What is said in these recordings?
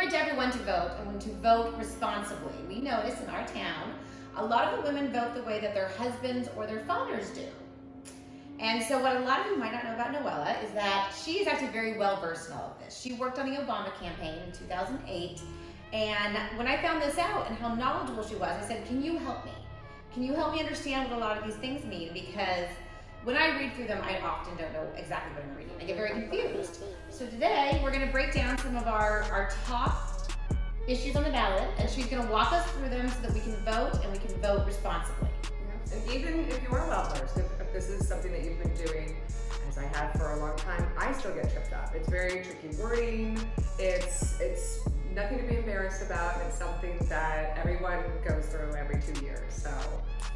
encourage everyone to vote and to vote responsibly. We notice in our town, a lot of the women vote the way that their husbands or their fathers do. And so what a lot of you might not know about Noella is that she is actually very well versed in all of this. She worked on the Obama campaign in 2008. And when I found this out and how knowledgeable she was, I said, can you help me? Can you help me understand what a lot of these things mean? Because when I read through them, I often don't know exactly what I'm reading. I get very confused. So today, we're gonna break down some of our top issues on the ballot, and she's gonna walk us through them so that we can vote and we can vote responsibly. And even if you are well versed, if this is something that you've been doing, as I have for a long time, I still get tripped up. It's very tricky wording. It's nothing to be embarrassed about. It's something that everyone goes through every 2 years. So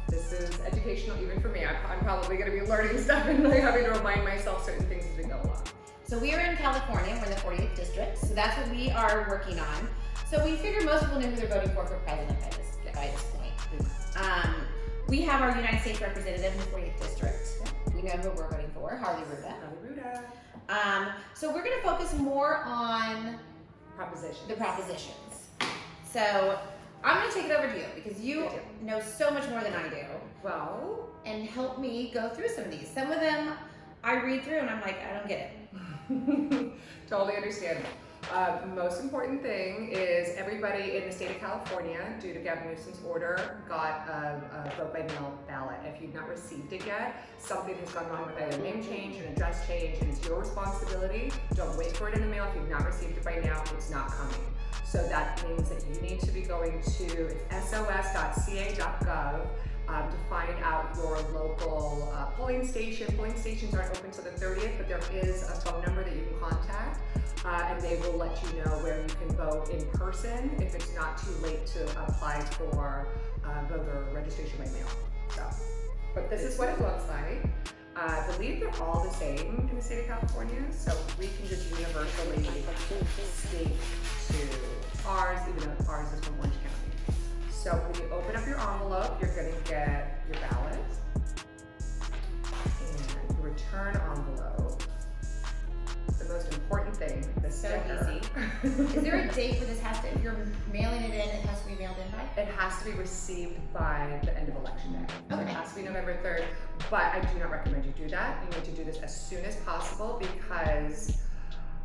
this is educational even for me. I'm probably going to be learning stuff and really having to remind myself certain things as we go along. So we are in California. We're in the 40th district. So that's what we are working on. So we figure most people know who they're voting for president by this point. We have our United States representative in the 40th district. We know who we're voting for, Harley Ruda. So we're going to focus more on the propositions. So I'm going to take it over to you because you know so much more than I do. Well, and help me go through some of these. Some of them I read through and I'm like, I don't get it. Totally understandable. Most important thing is everybody in the state of California, due to Gavin Newsom's order, got a vote by mail ballot. If you've not received it yet, something has gone wrong with either a name change, an address change, and it's your responsibility. Don't wait for it in the mail. If you've not received it by now, it's not coming. So that means that you need to be going to sos.ca.gov to find out your local polling station. Polling stations aren't open till the 30th, but there is a phone number that you can contact. And they will let you know where you can vote in person if it's not too late to apply for voter registration by mail. So, but this is what it looks like. I believe they're all the same in the state of California, so we can just universally speak to ours, even though ours is from Orange County. So when you open up your envelope, you're going to get your ballot and your return envelope. The most important thing, the sticker. So easy. Is there a date for this has to, if you're mailing it in, it has to be mailed in by? It has to be received by the end of election day. So okay. It has to be November 3rd, but I do not recommend you do that. You need to do this as soon as possible because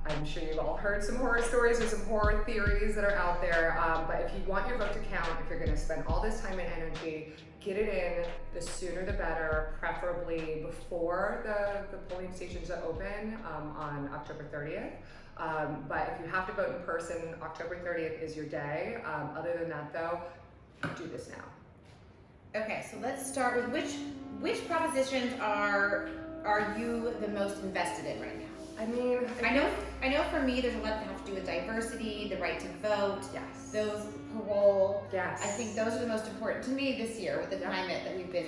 I'm sure you've all heard some horror stories or some horror theories that are out there, but if you want your vote to count, if you're gonna spend all this time and energy, get it in, the sooner the better, preferably before the polling stations are open on October 30th. But if you have to vote in person, October 30th is your day. Other than that though, do this now. Okay, so let's start with which propositions are you the most invested in right now? I mean, I know for me there's a lot that have to do with diversity, the right to vote, yes, those parole. Yes. I think those are the most important to me this year with the climate that we've been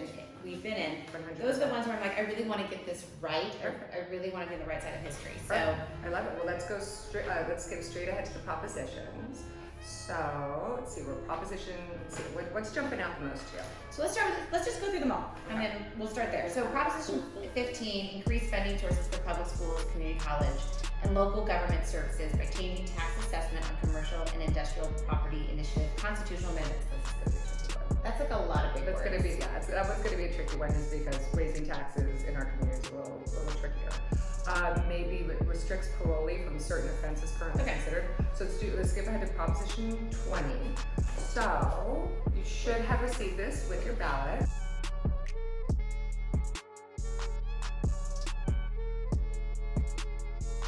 in. 100%. Those are the ones where I'm like, I really want to get this right. I really want to be on the right side of history. So I love it. Well, let's go straight. Let's skip straight ahead to the propositions. So let's see. What's jumping out the most to you? So let's just go through them all, and then we'll start there. So Proposition 15: increase funding sources for public schools, community college, and local government services by changing tax assessment on commercial and industrial property initiative constitutional amendments. That's like a lot of big words. That one's going to be a tricky one, just because raising taxes in our community is a little trickier. Maybe restricts parolee from certain offenses currently considered. So let's skip ahead to Proposition 20. So you should have received this with your ballot.